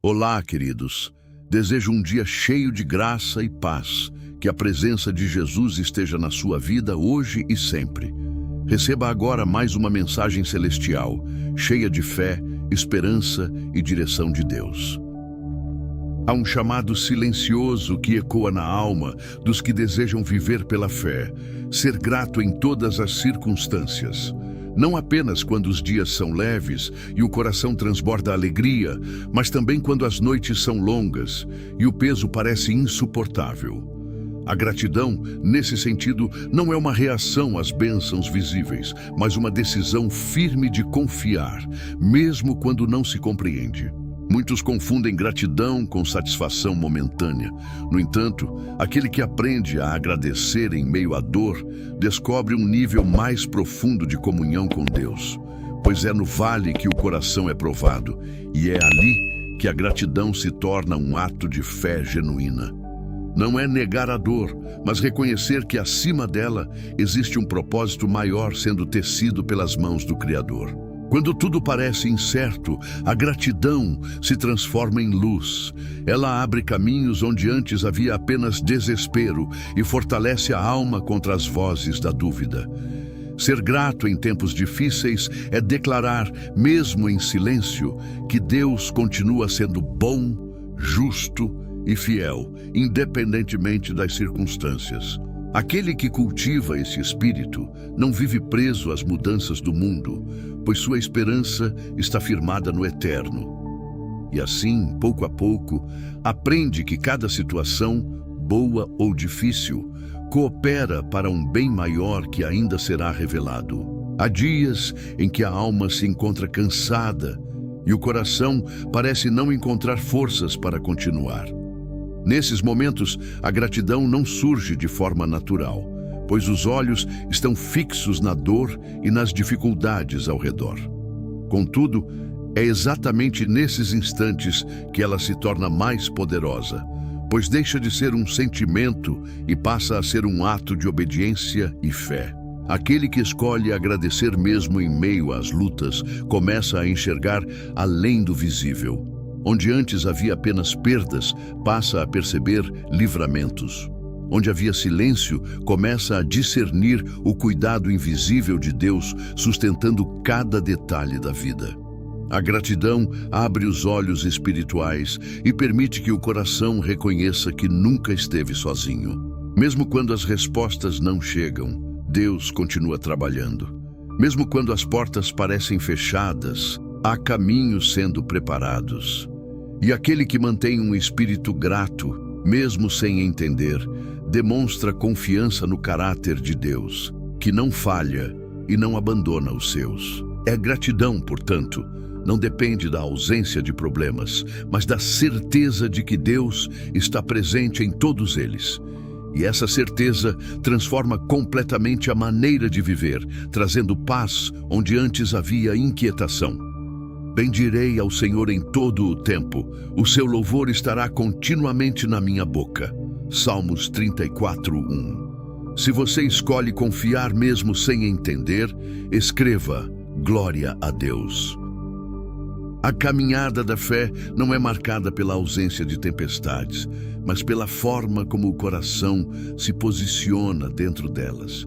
Olá, queridos. Desejo um dia cheio de graça e paz, que a presença de Jesus esteja na sua vida hoje e sempre. Receba agora mais uma mensagem celestial, cheia de fé, esperança e direção de Deus. Há um chamado silencioso que ecoa na alma dos que desejam viver pela fé, ser grato em todas as circunstâncias. Não apenas quando os dias são leves e o coração transborda alegria, mas também quando as noites são longas e o peso parece insuportável. A gratidão, nesse sentido, não é uma reação às bênçãos visíveis, mas uma decisão firme de confiar, mesmo quando não se compreende. Muitos confundem gratidão com satisfação momentânea. No entanto, aquele que aprende a agradecer em meio à dor, descobre um nível mais profundo de comunhão com Deus, pois é no vale que o coração é provado, e é ali que a gratidão se torna um ato de fé genuína. Não é negar a dor, mas reconhecer que acima dela existe um propósito maior sendo tecido pelas mãos do Criador. Quando tudo parece incerto, a gratidão se transforma em luz. Ela abre caminhos onde antes havia apenas desespero e fortalece a alma contra as vozes da dúvida. Ser grato em tempos difíceis é declarar, mesmo em silêncio, que Deus continua sendo bom, justo e fiel, independentemente das circunstâncias. Aquele que cultiva esse espírito não vive preso às mudanças do mundo, pois sua esperança está firmada no eterno. E assim, pouco a pouco, aprende que cada situação, boa ou difícil, coopera para um bem maior que ainda será revelado. Há dias em que a alma se encontra cansada e o coração parece não encontrar forças para continuar. Nesses momentos, a gratidão não surge de forma natural, pois os olhos estão fixos na dor e nas dificuldades ao redor. Contudo, é exatamente nesses instantes que ela se torna mais poderosa, pois deixa de ser um sentimento e passa a ser um ato de obediência e fé. Aquele que escolhe agradecer mesmo em meio às lutas começa a enxergar além do visível. Onde antes havia apenas perdas, passa a perceber livramentos. Onde havia silêncio, começa a discernir o cuidado invisível de Deus, sustentando cada detalhe da vida. A gratidão abre os olhos espirituais e permite que o coração reconheça que nunca esteve sozinho. Mesmo quando as respostas não chegam, Deus continua trabalhando. Mesmo quando as portas parecem fechadas, há caminhos sendo preparados. E aquele que mantém um espírito grato, mesmo sem entender, demonstra confiança no caráter de Deus, que não falha e não abandona os seus. É gratidão, portanto, não depende da ausência de problemas, mas da certeza de que Deus está presente em todos eles. E essa certeza transforma completamente a maneira de viver, trazendo paz onde antes havia inquietação. Bendirei ao Senhor em todo o tempo, o seu louvor estará continuamente na minha boca. Salmos 34:1. Se você escolhe confiar mesmo sem entender, escreva: Glória a Deus. A caminhada da fé não é marcada pela ausência de tempestades, mas pela forma como o coração se posiciona dentro delas.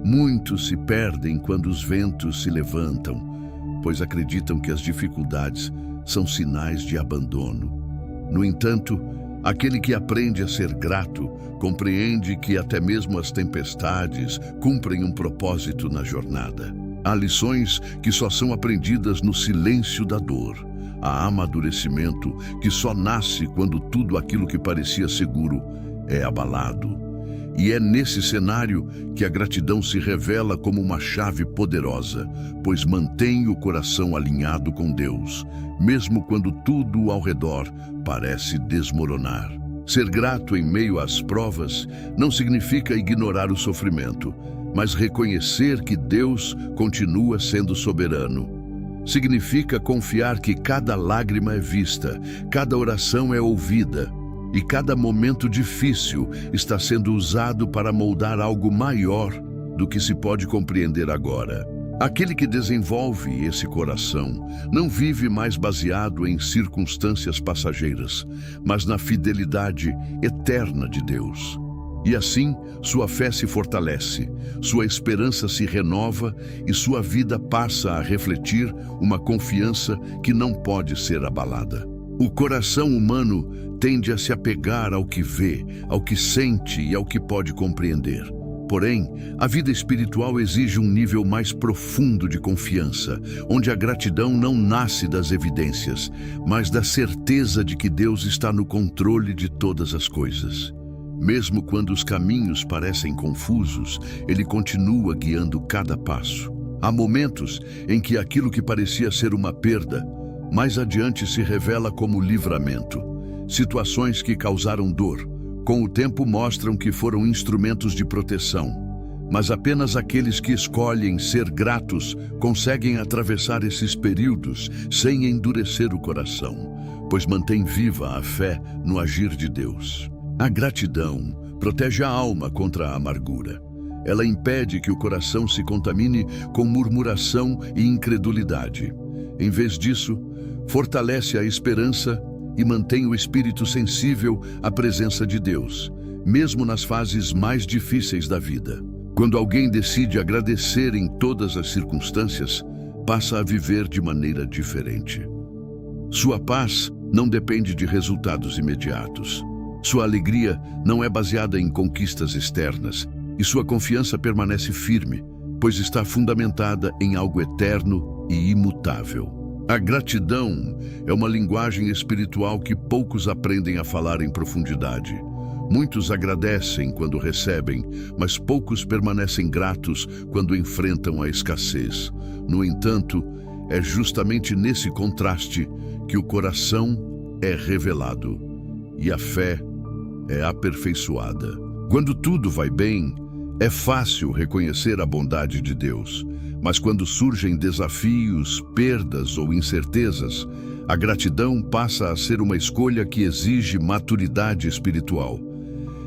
Muitos se perdem quando os ventos se levantam, pois acreditam que as dificuldades são sinais de abandono. No entanto, aquele que aprende a ser grato compreende que até mesmo as tempestades cumprem um propósito na jornada. Há lições que só são aprendidas no silêncio da dor. Há amadurecimento que só nasce quando tudo aquilo que parecia seguro é abalado. E é nesse cenário que a gratidão se revela como uma chave poderosa, pois mantém o coração alinhado com Deus, mesmo quando tudo ao redor parece desmoronar. Ser grato em meio às provas não significa ignorar o sofrimento, mas reconhecer que Deus continua sendo soberano. Significa confiar que cada lágrima é vista, cada oração é ouvida, e cada momento difícil está sendo usado para moldar algo maior do que se pode compreender agora. Aquele que desenvolve esse coração não vive mais baseado em circunstâncias passageiras, mas na fidelidade eterna de Deus. E assim, sua fé se fortalece, sua esperança se renova e sua vida passa a refletir uma confiança que não pode ser abalada. O coração humano tende a se apegar ao que vê, ao que sente e ao que pode compreender. Porém, a vida espiritual exige um nível mais profundo de confiança, onde a gratidão não nasce das evidências, mas da certeza de que Deus está no controle de todas as coisas. Mesmo quando os caminhos parecem confusos, Ele continua guiando cada passo. Há momentos em que aquilo que parecia ser uma perda, mais adiante se revela como livramento. Situações que causaram dor, com o tempo mostram que foram instrumentos de proteção, mas apenas aqueles que escolhem ser gratos conseguem atravessar esses períodos sem endurecer o coração, pois mantém viva a fé no agir de Deus. A gratidão protege a alma contra a amargura. Ela impede que o coração se contamine com murmuração e incredulidade. Em vez disso, fortalece a esperança e mantém o espírito sensível à presença de Deus, mesmo nas fases mais difíceis da vida. Quando alguém decide agradecer em todas as circunstâncias, passa a viver de maneira diferente. Sua paz não depende de resultados imediatos. Sua alegria não é baseada em conquistas externas, e sua confiança permanece firme, pois está fundamentada em algo eterno e imutável. A gratidão é uma linguagem espiritual que poucos aprendem a falar em profundidade. Muitos agradecem quando recebem, mas poucos permanecem gratos quando enfrentam a escassez. No entanto, é justamente nesse contraste que o coração é revelado e a fé é aperfeiçoada. Quando tudo vai bem, é fácil reconhecer a bondade de Deus. Mas quando surgem desafios, perdas ou incertezas, a gratidão passa a ser uma escolha que exige maturidade espiritual.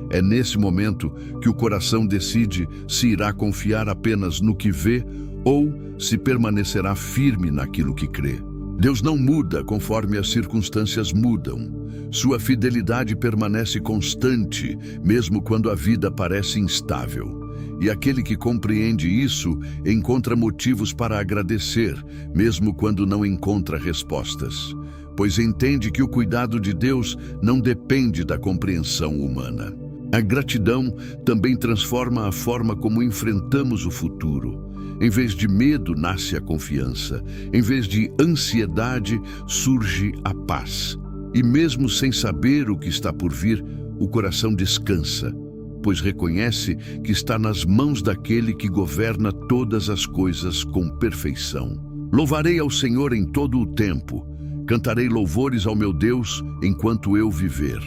É nesse momento que o coração decide se irá confiar apenas no que vê ou se permanecerá firme naquilo que crê. Deus não muda conforme as circunstâncias mudam. Sua fidelidade permanece constante, mesmo quando a vida parece instável. E aquele que compreende isso encontra motivos para agradecer, mesmo quando não encontra respostas, pois entende que o cuidado de Deus não depende da compreensão humana. A gratidão também transforma a forma como enfrentamos o futuro. Em vez de medo, nasce a confiança. Em vez de ansiedade, surge a paz. E mesmo sem saber o que está por vir, o coração descansa, pois reconhece que está nas mãos daquele que governa todas as coisas com perfeição. Louvarei ao Senhor em todo o tempo, cantarei louvores ao meu Deus enquanto eu viver.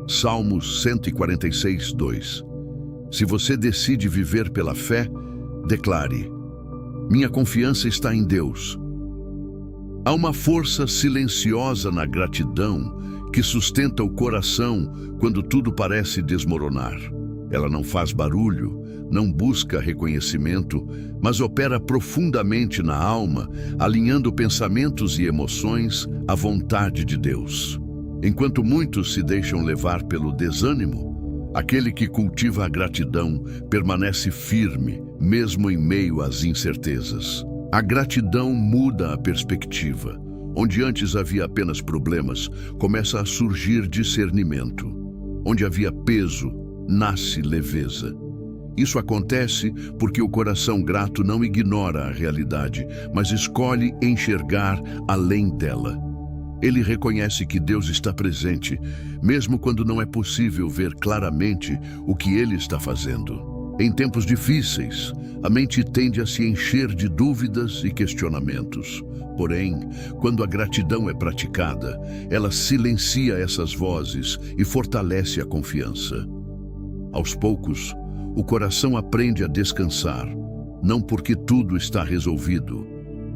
Salmos 146, 2. Se você decide viver pela fé, declare: minha confiança está em Deus. Há uma força silenciosa na gratidão que sustenta o coração quando tudo parece desmoronar. Ela não faz barulho, não busca reconhecimento, mas opera profundamente na alma, alinhando pensamentos e emoções à vontade de Deus. Enquanto muitos se deixam levar pelo desânimo, aquele que cultiva a gratidão permanece firme, mesmo em meio às incertezas. A gratidão muda a perspectiva. Onde antes havia apenas problemas, começa a surgir discernimento. Onde havia peso, nasce leveza. Isso acontece porque o coração grato não ignora a realidade, mas escolhe enxergar além dela. Ele reconhece que Deus está presente, mesmo quando não é possível ver claramente o que Ele está fazendo. Em tempos difíceis, a mente tende a se encher de dúvidas e questionamentos. Porém, quando a gratidão é praticada, ela silencia essas vozes e fortalece a confiança. Aos poucos, o coração aprende a descansar, não porque tudo está resolvido,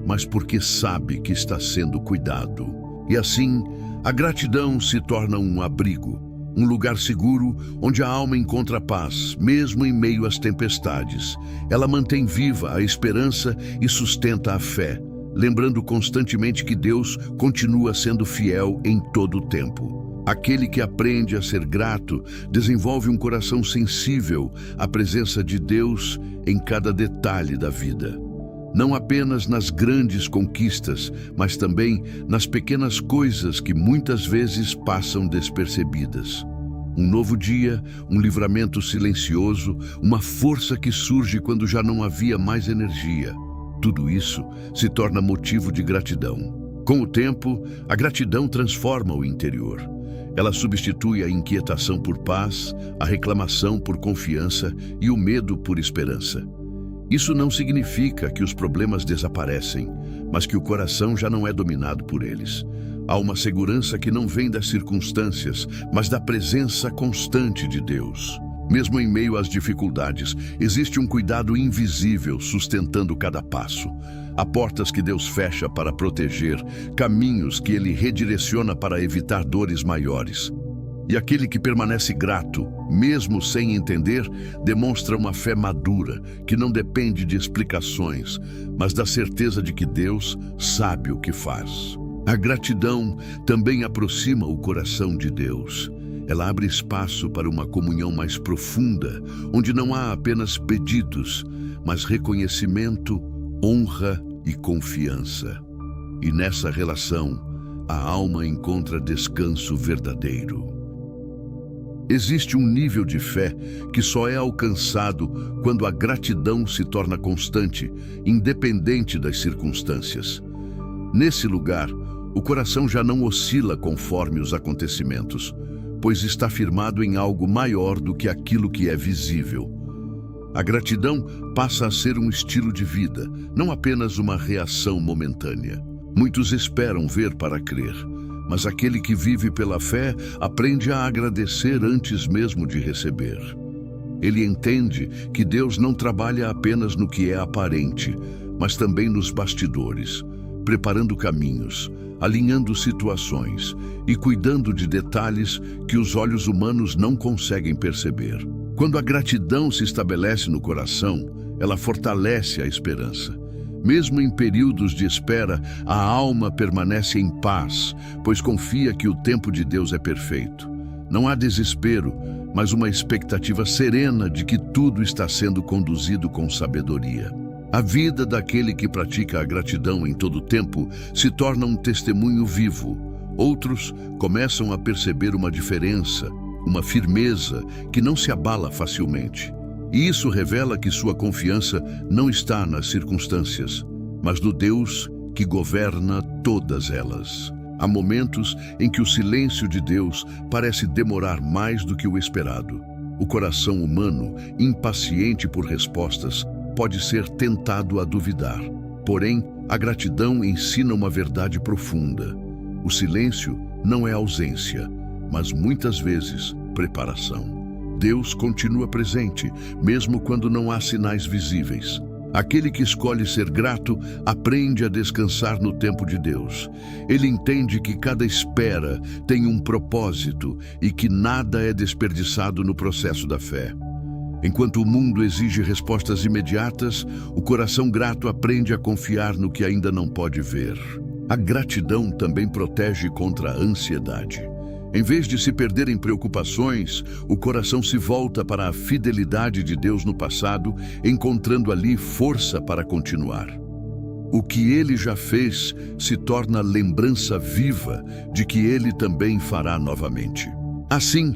mas porque sabe que está sendo cuidado. E assim, a gratidão se torna um abrigo, um lugar seguro onde a alma encontra paz, mesmo em meio às tempestades. Ela mantém viva a esperança e sustenta a fé, lembrando constantemente que Deus continua sendo fiel em todo o tempo. Aquele que aprende a ser grato desenvolve um coração sensível à presença de Deus em cada detalhe da vida. Não apenas nas grandes conquistas, mas também nas pequenas coisas que muitas vezes passam despercebidas. Um novo dia, um livramento silencioso, uma força que surge quando já não havia mais energia. Tudo isso se torna motivo de gratidão. Com o tempo, a gratidão transforma o interior. Ela substitui a inquietação por paz, a reclamação por confiança e o medo por esperança. Isso não significa que os problemas desaparecem, mas que o coração já não é dominado por eles. Há uma segurança que não vem das circunstâncias, mas da presença constante de Deus. Mesmo em meio às dificuldades, existe um cuidado invisível sustentando cada passo. Há portas que Deus fecha para proteger, caminhos que Ele redireciona para evitar dores maiores. E aquele que permanece grato, mesmo sem entender, demonstra uma fé madura, que não depende de explicações, mas da certeza de que Deus sabe o que faz. A gratidão também aproxima o coração de Deus. Ela abre espaço para uma comunhão mais profunda, onde não há apenas pedidos, mas reconhecimento, honra e confiança. E nessa relação, a alma encontra descanso verdadeiro. Existe um nível de fé que só é alcançado quando a gratidão se torna constante, independente das circunstâncias. Nesse lugar, o coração já não oscila conforme os acontecimentos, pois está firmado em algo maior do que aquilo que é visível. A gratidão passa a ser um estilo de vida, não apenas uma reação momentânea. Muitos esperam ver para crer, mas aquele que vive pela fé aprende a agradecer antes mesmo de receber. Ele entende que Deus não trabalha apenas no que é aparente, mas também nos bastidores, preparando caminhos, alinhando situações e cuidando de detalhes que os olhos humanos não conseguem perceber. Quando a gratidão se estabelece no coração, ela fortalece a esperança. Mesmo em períodos de espera, a alma permanece em paz, pois confia que o tempo de Deus é perfeito. Não há desespero, mas uma expectativa serena de que tudo está sendo conduzido com sabedoria. A vida daquele que pratica a gratidão em todo o tempo se torna um testemunho vivo. Outros começam a perceber uma diferença, uma firmeza que não se abala facilmente. E isso revela que sua confiança não está nas circunstâncias, mas no Deus que governa todas elas. Há momentos em que o silêncio de Deus parece demorar mais do que o esperado. O coração humano, impaciente por respostas, pode ser tentado a duvidar. Porém, a gratidão ensina uma verdade profunda. O silêncio não é ausência, mas muitas vezes preparação. Deus continua presente, mesmo quando não há sinais visíveis. Aquele que escolhe ser grato aprende a descansar no tempo de Deus. Ele entende que cada espera tem um propósito e que nada é desperdiçado no processo da fé. Enquanto o mundo exige respostas imediatas, o coração grato aprende a confiar no que ainda não pode ver. A gratidão também protege contra a ansiedade. Em vez de se perder em preocupações, o coração se volta para a fidelidade de Deus no passado, encontrando ali força para continuar. O que Ele já fez se torna lembrança viva de que Ele também fará novamente. Assim,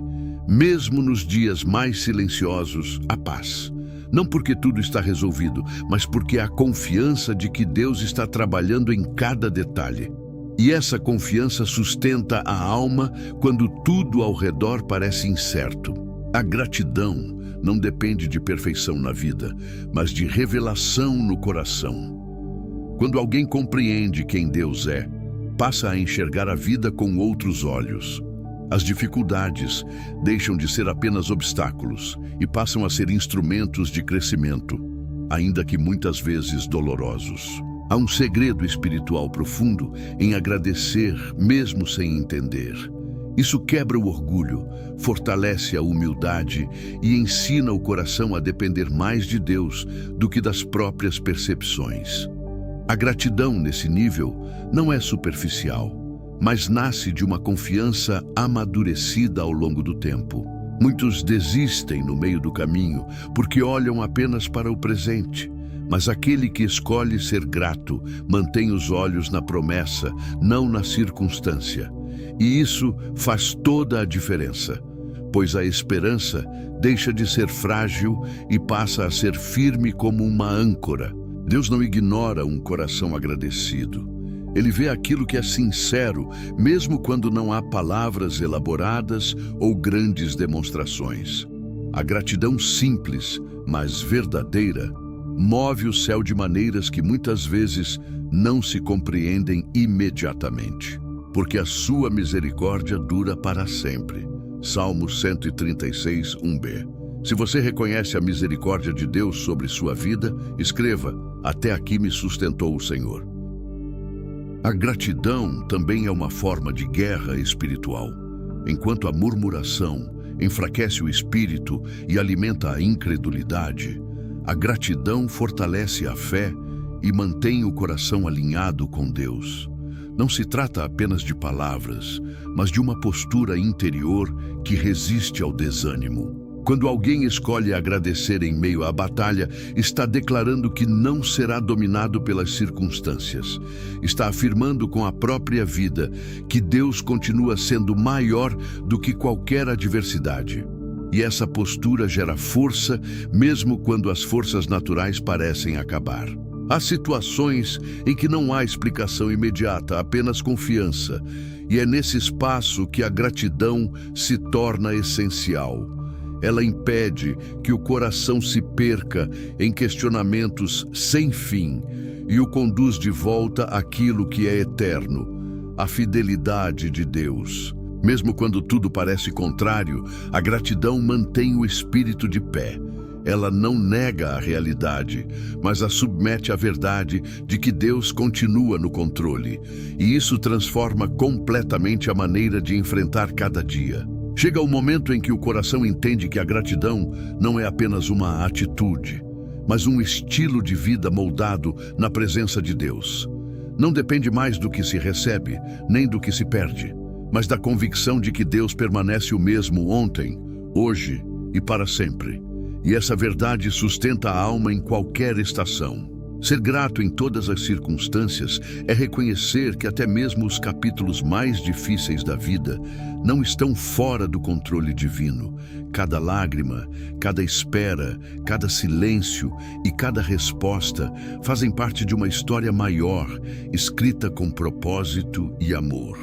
mesmo nos dias mais silenciosos, há paz. Não porque tudo está resolvido, mas porque há confiança de que Deus está trabalhando em cada detalhe. E essa confiança sustenta a alma quando tudo ao redor parece incerto. A gratidão não depende de perfeição na vida, mas de revelação no coração. Quando alguém compreende quem Deus é, passa a enxergar a vida com outros olhos. As dificuldades deixam de ser apenas obstáculos e passam a ser instrumentos de crescimento, ainda que muitas vezes dolorosos. Há um segredo espiritual profundo em agradecer mesmo sem entender. Isso quebra o orgulho, fortalece a humildade e ensina o coração a depender mais de Deus do que das próprias percepções. A gratidão nesse nível não é superficial, mas nasce de uma confiança amadurecida ao longo do tempo. Muitos desistem no meio do caminho porque olham apenas para o presente, mas aquele que escolhe ser grato mantém os olhos na promessa, não na circunstância. E isso faz toda a diferença, pois a esperança deixa de ser frágil e passa a ser firme como uma âncora. Deus não ignora um coração agradecido. Ele vê aquilo que é sincero, mesmo quando não há palavras elaboradas ou grandes demonstrações. A gratidão simples, mas verdadeira, move o céu de maneiras que muitas vezes não se compreendem imediatamente, porque a sua misericórdia dura para sempre. Salmo 136, 1b. Se você reconhece a misericórdia de Deus sobre sua vida, escreva: até aqui me sustentou o Senhor. A gratidão também é uma forma de guerra espiritual. Enquanto a murmuração enfraquece o espírito e alimenta a incredulidade, a gratidão fortalece a fé e mantém o coração alinhado com Deus. Não se trata apenas de palavras, mas de uma postura interior que resiste ao desânimo. Quando alguém escolhe agradecer em meio à batalha, está declarando que não será dominado pelas circunstâncias. Está afirmando com a própria vida que Deus continua sendo maior do que qualquer adversidade. E essa postura gera força, mesmo quando as forças naturais parecem acabar. Há situações em que não há explicação imediata, apenas confiança. E é nesse espaço que a gratidão se torna essencial. Ela impede que o coração se perca em questionamentos sem fim e o conduz de volta àquilo que é eterno, a fidelidade de Deus. Mesmo quando tudo parece contrário, a gratidão mantém o espírito de pé. Ela não nega a realidade, mas a submete à verdade de que Deus continua no controle. E isso transforma completamente a maneira de enfrentar cada dia. Chega o momento em que o coração entende que a gratidão não é apenas uma atitude, mas um estilo de vida moldado na presença de Deus. Não depende mais do que se recebe, nem do que se perde, mas da convicção de que Deus permanece o mesmo ontem, hoje e para sempre. E essa verdade sustenta a alma em qualquer estação. Ser grato em todas as circunstâncias é reconhecer que até mesmo os capítulos mais difíceis da vida não estão fora do controle divino. Cada lágrima, cada espera, cada silêncio e cada resposta fazem parte de uma história maior, escrita com propósito e amor.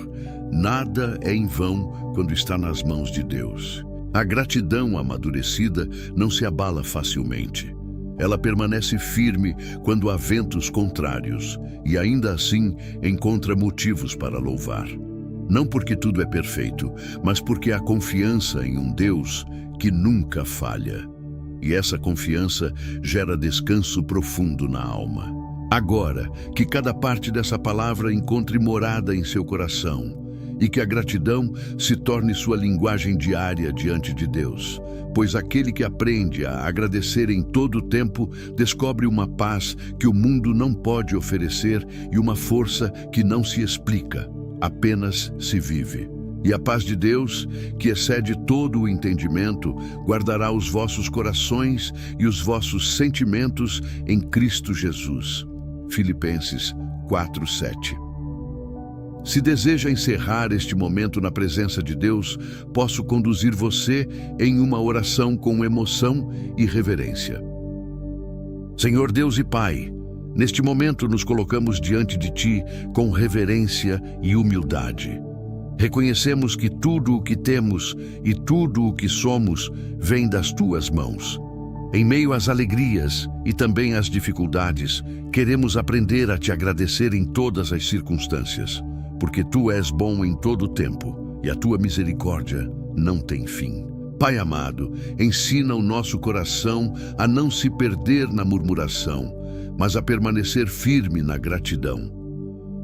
Nada é em vão quando está nas mãos de Deus. A gratidão amadurecida não se abala facilmente. Ela permanece firme quando há ventos contrários e ainda assim encontra motivos para louvar. Não porque tudo é perfeito, mas porque há confiança em um Deus que nunca falha. E essa confiança gera descanso profundo na alma. Agora, que cada parte dessa palavra encontre morada em seu coração e que a gratidão se torne sua linguagem diária diante de Deus. Pois aquele que aprende a agradecer em todo o tempo descobre uma paz que o mundo não pode oferecer e uma força que não se explica, apenas se vive. E a paz de Deus, que excede todo o entendimento, guardará os vossos corações e os vossos sentimentos em Cristo Jesus. Filipenses 4:7. Se deseja encerrar este momento na presença de Deus, posso conduzir você em uma oração com emoção e reverência. Senhor Deus e Pai, neste momento nos colocamos diante de Ti com reverência e humildade. Reconhecemos que tudo o que temos e tudo o que somos vem das Tuas mãos. Em meio às alegrias e também às dificuldades, queremos aprender a Te agradecer em todas as circunstâncias. Porque Tu és bom em todo o tempo e a Tua misericórdia não tem fim. Pai amado, ensina o nosso coração a não se perder na murmuração, mas a permanecer firme na gratidão.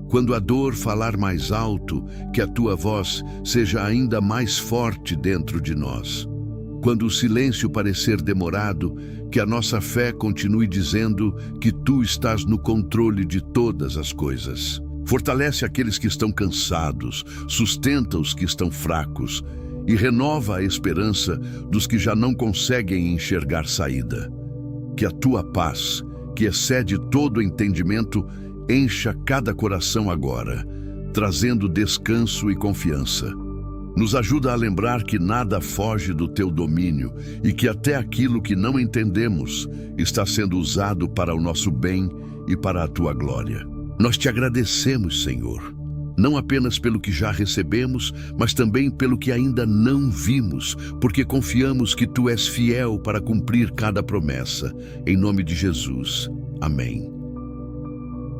Quando a dor falar mais alto, que a tua voz seja ainda mais forte dentro de nós. Quando o silêncio parecer demorado, que a nossa fé continue dizendo que tu estás no controle de todas as coisas. Fortalece aqueles que estão cansados, sustenta os que estão fracos e renova a esperança dos que já não conseguem enxergar saída. Que a tua paz, que excede todo entendimento, encha cada coração agora, trazendo descanso e confiança. Nos ajuda a lembrar que nada foge do teu domínio e que até aquilo que não entendemos está sendo usado para o nosso bem e para a tua glória. Nós te agradecemos, Senhor, não apenas pelo que já recebemos, mas também pelo que ainda não vimos, porque confiamos que tu és fiel para cumprir cada promessa. Em nome de Jesus. Amém.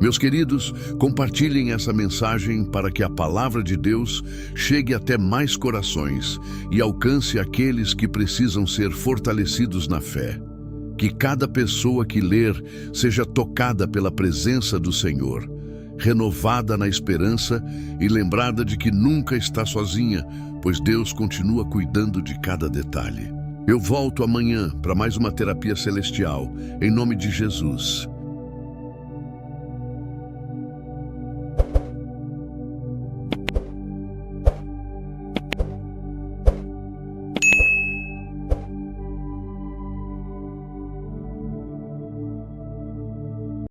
Meus queridos, compartilhem essa mensagem para que a palavra de Deus chegue até mais corações e alcance aqueles que precisam ser fortalecidos na fé. Que cada pessoa que ler seja tocada pela presença do Senhor, renovada na esperança e lembrada de que nunca está sozinha, pois Deus continua cuidando de cada detalhe. Eu volto amanhã para mais uma terapia celestial, em nome de Jesus.